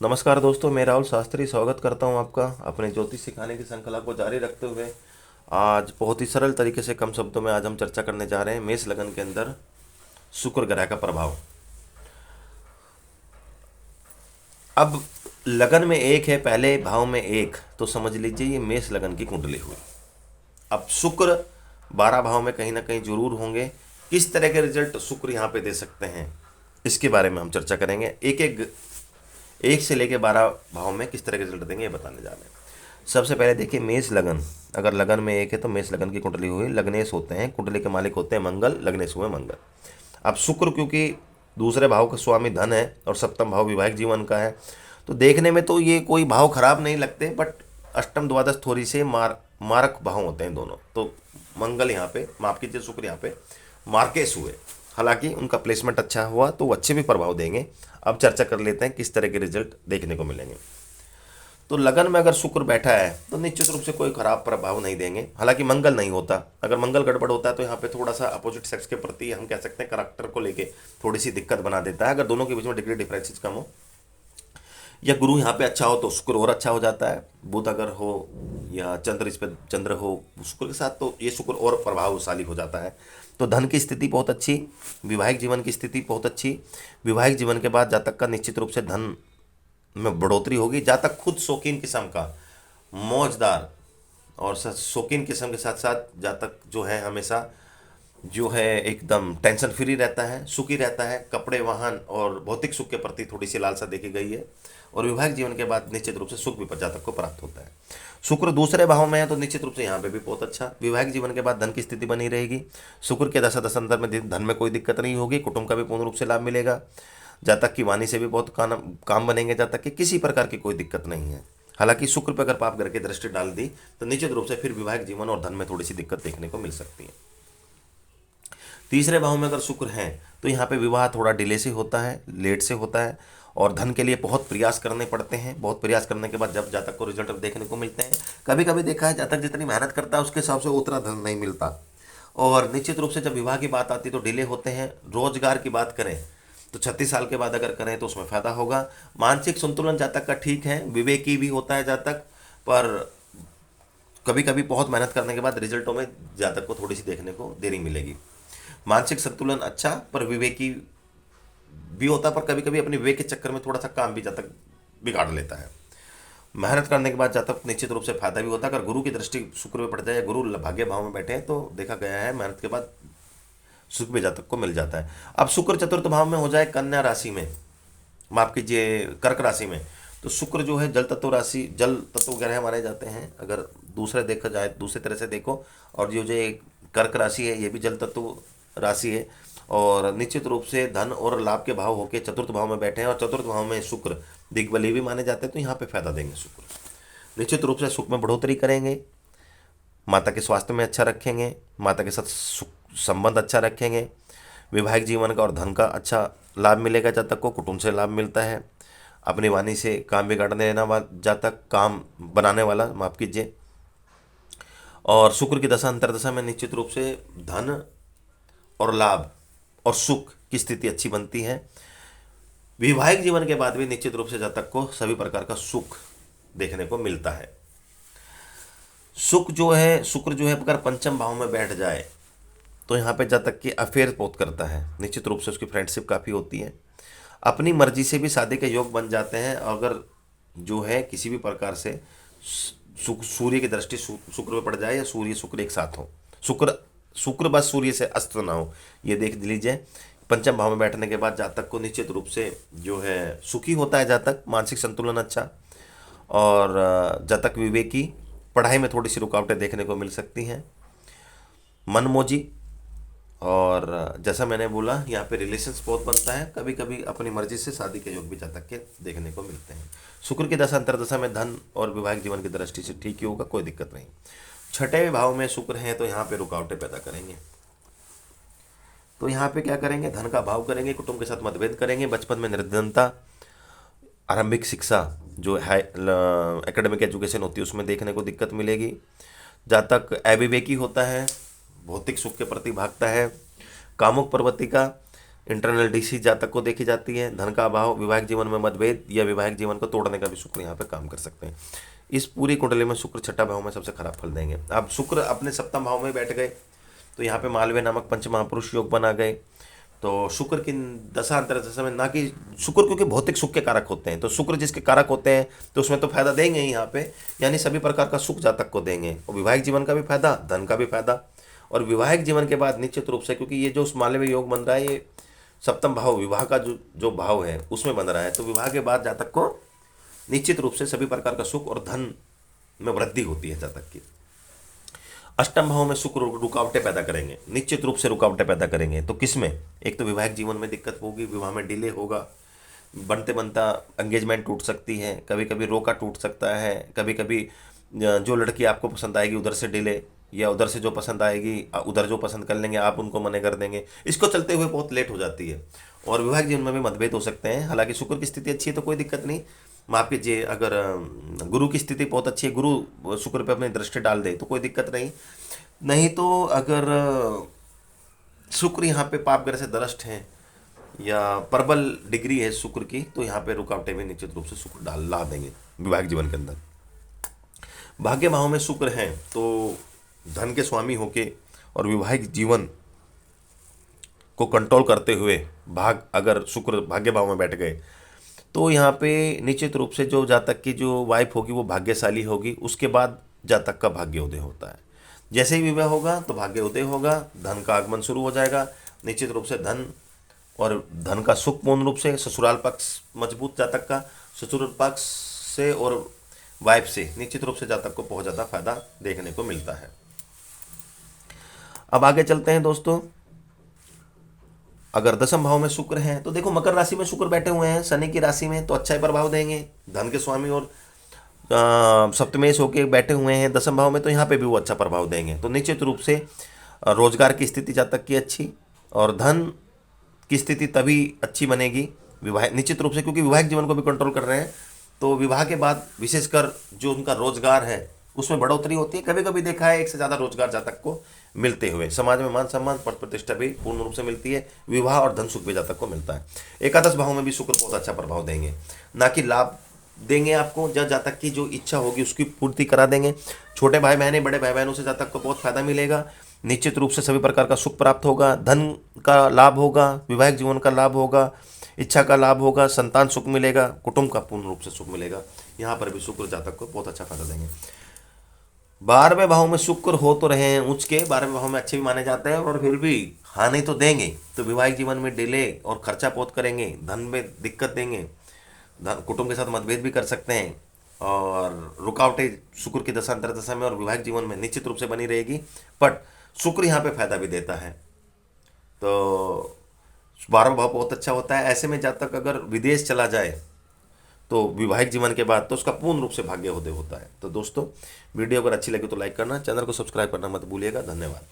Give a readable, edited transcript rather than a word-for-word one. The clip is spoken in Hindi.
नमस्कार दोस्तों, मैं राहुल शास्त्री स्वागत करता हूं आपका अपने ज्योतिष सिखाने की श्रृंखला को जारी रखते हुए। आज बहुत ही सरल तरीके से कम शब्दों में आज हम चर्चा करने जा रहे हैं मेष लगन के अंदर शुक्र ग्रह का प्रभाव। अब लगन में एक है, पहले भाव में एक, तो समझ लीजिए ये मेष लगन की कुंडली हुई। अब शुक्र 12 भाव में कहीं ना कहीं जरूर होंगे। किस तरह के रिजल्ट शुक्र यहाँ पे दे सकते हैं इसके बारे में हम चर्चा करेंगे। एक से लेके 12 भाव में किस तरह के रिजल्ट देंगे ये बताने जा रहे हैं। सबसे पहले देखिए मेष लगन, अगर लगन में एक है तो मेष लगन की कुंडली हुई। लग्नेश होते हैं, कुंडली के मालिक होते हैं मंगल, लग्नेश हुए मंगल। अब शुक्र क्योंकि दूसरे भाव का स्वामी धन है और सप्तम भाव वैवाहिक जीवन का है, तो देखने में तो ये कोई भाव खराब नहीं लगते, बट अष्टम द्वादश थोड़ी से मारक भाव होते हैं दोनों। तो मंगल यहाँ पे, माफ कीजिए, शुक्र यहाँ पे मार्केस हुए। हालांकि उनका प्लेसमेंट अच्छा हुआ तो वो अच्छे भी प्रभाव देंगे। अब चर्चा कर लेते हैं किस तरह के रिजल्ट देखने को मिलेंगे। तो लगन में अगर शुक्र बैठा है तो निश्चित रूप से कोई खराब प्रभाव नहीं देंगे। हालांकि मंगल नहीं होता, अगर मंगल गड़बड़ होता है तो यहाँ पे थोड़ा सा अपोजिट सेक्स के प्रति हम कह सकते हैं करेक्टर को लेके थोड़ी सी दिक्कत बना देता है। अगर दोनों के बीच में डिग्री डिफरेंसेस कम हो या गुरु यहाँ पे अच्छा हो तो शुक्र और अच्छा हो जाता है। बुध अगर हो या चंद्र, इस पर चंद्र हो शुक्र के साथ, तो ये शुक्र और प्रभावशाली हो जाता है। तो धन की स्थिति बहुत अच्छी, वैवाहिक जीवन की स्थिति बहुत अच्छी। वैवाहिक जीवन के बाद जातक का निश्चित रूप से धन में बढ़ोतरी होगी। जातक खुद शौकीन किस्म का, मौजदार और शौकीन किस्म के साथ साथ जातक जो है हमेशा जो है एकदम टेंशन फ्री रहता है, सुखी रहता है। कपड़े, वाहन और भौतिक सुख के प्रति थोड़ी सी लालसा देखी गई है। और वैवाहिक जीवन के बाद निश्चित रूप से सुख भी जातक को प्राप्त होता है। शुक्र दूसरे भाव में है तो निश्चित रूप से यहाँ पे भी बहुत अच्छा। वैवाहिक जीवन के बाद धन की स्थिति बनी रहेगी। शुक्र के दशा दशांतर में धन में कोई दिक्कत नहीं होगी। कुटुंब का भी पूर्ण रूप से लाभ मिलेगा। जातक की वाणी से भी बहुत काम बनेंगे। जातक के किसी प्रकार की कोई दिक्कत नहीं है। हालांकि शुक्र पर अगर पाप ग्रह की दृष्टि डाल दी तो निश्चित रूप से फिर वैवाहिक जीवन और धन में थोड़ी सी दिक्कत देखने को मिल सकती है। तीसरे भाव में अगर शुक्र है तो यहाँ पे विवाह थोड़ा डिले से होता है, लेट से होता है। और धन के लिए बहुत प्रयास करने पड़ते हैं। बहुत प्रयास करने के बाद जब जातक को रिजल्ट देखने को मिलते हैं, कभी कभी देखा है जातक जितनी मेहनत करता है उसके हिसाब से उतना धन नहीं मिलता। और निश्चित रूप से जब विवाह की बात आती है तो डिले होते हैं। रोजगार की बात करें तो 36 साल के बाद अगर करें तो उसमें फायदा होगा। मानसिक संतुलन जातक का ठीक है, विवेकी भी होता है जातक, पर कभी कभी बहुत मेहनत करने के बाद रिजल्टों में जातक को थोड़ी सी देखने को देरी मिलेगी। मानसिक संतुलन अच्छा, पर विवेकी भी होता, पर कभी कभी अपने विवेक के चक्कर में थोड़ा सा काम भी जातक बिगाड़ लेता है। मेहनत करने के बाद जातक निश्चित रूप से फायदा भी होता है। अगर गुरु की दृष्टि शुक्र में पड़ जाए, गुरु भाग्य भाव में बैठे हैं, तो देखा गया है मेहनत के बाद सुख भी जातक को मिल जाता है। अब शुक्र चतुर्थ भाव में हो जाए कन्या राशि में, माफ कीजिए कर्क राशि में, तो शुक्र जो है जल तत्व राशि, जल तत्व ग्रह माने जाते हैं। अगर दूसरे देखा जाए, दूसरे तरह से देखो, और जो ये कर्क राशि है ये भी जल तत्व राशि है। और निश्चित रूप से धन और लाभ के भाव होके चतुर्थ भाव में बैठे हैं, और चतुर्थ भाव में शुक्र दिग्बली भी माने जाते हैं, तो यहाँ पे फायदा देंगे। शुक्र निश्चित रूप से सुख में बढ़ोतरी करेंगे, माता के स्वास्थ्य में अच्छा रखेंगे, माता के साथ संबंध अच्छा रखेंगे। वैवाहिक जीवन का और धन का अच्छा लाभ मिलेगा जातक को। कुटुंब से लाभ मिलता है। अपनी वाणी से काम बिगाड़ने देना वाला जातक, काम बनाने वाला, माफ कीजिए। और शुक्र की दशा अंतरदशा में निश्चित रूप से धन और लाभ और सुख की स्थिति अच्छी बनती है। वैवाहिक जीवन के बाद भी निश्चित रूप से जातक को सभी प्रकार का सुख देखने को मिलता है। सुख जो है, शुक्र जो है अगर पंचम भाव में बैठ जाए तो यहाँ पे जातक की अफेयर बहुत करता है। निश्चित रूप से उसकी फ्रेंडशिप काफ़ी होती है। अपनी मर्जी से भी शादी के योग बन जाते हैं। अगर जो है किसी भी प्रकार से सूर्य की दृष्टि शुक्र में पड़ जाए या सूर्य शुक्र एक साथ हो, शुक्र बस सूर्य से अस्त ना हो, ये देख लीजिए। पंचम भाव में बैठने के बाद जातक को निश्चित रूप से जो है सुखी होता है जातक, मानसिक संतुलन अच्छा, और जातक विवेकी। पढ़ाई में थोड़ी सी रुकावटें देखने को मिल सकती हैं, मनमोजी, और जैसा मैंने बोला यहाँ पे रिलेशंस बहुत बनता है। कभी कभी अपनी मर्जी से शादी के योग भी जातक के देखने को मिलते हैं। शुक्र की दशा अंतरदशा में धन और वैवाहिक जीवन की दृष्टि से ठीक ही होगा, कोई दिक्कत नहीं। छठे भाव में शुक्र है तो यहाँ पे रुकावटें पैदा करेंगे। तो यहाँ पे क्या करेंगे, धन का भाव करेंगे, कुटुंब के साथ मतभेद करेंगे, बचपन में निर्धनता, आरंभिक शिक्षा जो है एकेडमिक एजुकेशन होती है उसमें देखने को दिक्कत मिलेगी। जातक अविवेकी होता है, भौतिक सुख के प्रति भागता है, कामुक प्रवृत्ति का, इंटरनल डिसीज जातक को देखी जाती है। धन का अभाव, वैवाहिक जीवन में मतभेद या वैवाहिक जीवन को तोड़ने का भी शुक्र यहाँ पे काम कर सकते हैं। इस पूरी कुंडली में शुक्र छठा भाव में सबसे खराब फल देंगे। अब शुक्र अपने सप्तम भाव में बैठ गए तो यहाँ पे मालवीय नामक पंच महापुरुष योग बना गए। तो शुक्र की दशा अंतर्दशा में, ना कि शुक्र क्योंकि भौतिक सुख के कारक होते हैं, तो शुक्र जिसके कारक होते हैं तो उसमें तो फायदा देंगे ही यहाँ पे, यानी सभी प्रकार का सुख जातक को देंगे, और वैवाहिक जीवन का भी फायदा, धन का भी फायदा। और वैवाहिक जीवन के बाद निश्चित रूप से, क्योंकि ये जो उस मालवीय योग बन रहा है ये सप्तम भाव विवाह का जो भाव है उसमें बन रहा है, तो विवाह के बाद जातक को निश्चित रूप से सभी प्रकार का सुख और धन में वृद्धि होती है जातक की। अष्टम भाव में शुक्र रुकावटें पैदा करेंगे, निश्चित रूप से रुकावटें पैदा करेंगे। तो किसमें? एक तो वैवाहिक जीवन में दिक्कत होगी, विवाह में डिले होगा, बनते बनता एंगेजमेंट टूट सकती है, कभी कभी रोका टूट सकता है, कभी कभी जो लड़की आपको पसंद आएगी उधर से डिले, या उधर से जो पसंद आएगी उधर जो पसंद कर लेंगे आप उनको मना कर देंगे, इसको चलते हुए बहुत लेट हो जाती है। और वैवाहिक जीवन में भी मतभेद हो सकते हैं। हालांकि शुक्र की स्थिति अच्छी है तो कोई दिक्कत नहीं, माफ कीजिए, अगर गुरु की स्थिति बहुत अच्छी है, गुरु शुक्र पे अपनी दृष्टि डाल दे तो कोई दिक्कत नहीं। नहीं तो अगर शुक्र यहाँ पे पाप ग्रह से दृष्ट है या प्रबल डिग्री है शुक्र की, तो यहाँ पे रुकावटें भी निश्चित रूप से शुक्र ला देंगे वैवाहिक जीवन के अंदर। भाग्य भाव में शुक्र है तो धन के स्वामी होके और वैवाहिक जीवन को कंट्रोल करते हुए अगर शुक्र भाग्य भाव में बैठ गए तो यहाँ पे निश्चित रूप से जो जातक की जो वाइफ होगी वो भाग्यशाली होगी। उसके बाद जातक का भाग्योदय होता है। जैसे ही विवाह होगा तो भाग्योदय होगा, धन का आगमन शुरू हो जाएगा। निश्चित रूप से धन और धन का सुख पूर्ण रूप से, ससुराल पक्ष मजबूत जातक का, ससुराल पक्ष से और वाइफ से निश्चित रूप से जातक को बहुत ज़्यादा फायदा देखने को मिलता है। अब आगे चलते हैं दोस्तों। अगर दसम भाव में शुक्र है तो देखो मकर राशि में शुक्र बैठे हुए हैं शनि की राशि में, तो अच्छा ही प्रभाव देंगे। धन के स्वामी और सप्तमेश होके बैठे हुए हैं दसम भाव में, तो यहाँ पे भी वो अच्छा प्रभाव देंगे। तो निश्चित रूप से रोजगार की स्थिति जातक की अच्छी, और धन की स्थिति तभी अच्छी बनेगी विवाह निश्चित रूप से, क्योंकि वैवाहिक जीवन को भी कंट्रोल कर रहे हैं। तो विवाह के बाद विशेषकर जो उनका रोजगार है उसमें बढ़ोतरी होती है। कभी कभी देखा है एक से ज़्यादा रोजगार जातक को मिलते हुए, समाज में मान सम्मान पद प्रतिष्ठा भी पूर्ण रूप से मिलती है। विवाह और धन सुख भी जातक को मिलता है। एकादश भाव में भी शुक्र बहुत अच्छा प्रभाव देंगे, ना कि लाभ देंगे आपको, जब जातक की जो इच्छा होगी उसकी पूर्ति करा देंगे। छोटे भाई बहनें, बड़े भाई बहनों से जातक को बहुत फायदा मिलेगा। निश्चित रूप से सभी प्रकार का सुख प्राप्त होगा, धन का लाभ होगा, वैवाहिक जीवन का लाभ होगा, इच्छा का लाभ होगा, संतान सुख मिलेगा, कुटुंब का पूर्ण रूप से सुख मिलेगा। यहाँ पर भी शुक्र जातक को बहुत अच्छा फायदा देंगे। 12वें भाव में शुक्र हो तो रहे हैं उच्च के, 12वें भाव में अच्छे भी माने जाते हैं, और फिर भी हानि तो देंगे। तो वैवाहिक जीवन में डिले और खर्चा बहुत करेंगे, धन में दिक्कत देंगे, कुटुंब के साथ मतभेद भी कर सकते हैं, और रुकावटें शुक्र की दशा अंतर्दशा में और वैवाहिक जीवन में निश्चित रूप से बनी रहेगी। बट शुक्र यहाँ पे फायदा भी देता है, तो 12वां भाव बहुत अच्छा होता है। ऐसे में जातक अगर विदेश चला जाए तो वैवाहिक जीवन के बाद तो उसका पूर्ण रूप से भाग्योदय होता है। तो दोस्तों वीडियो अगर अच्छी लगी तो लाइक करना, चैनल को सब्सक्राइब करना मत भूलिएगा। धन्यवाद।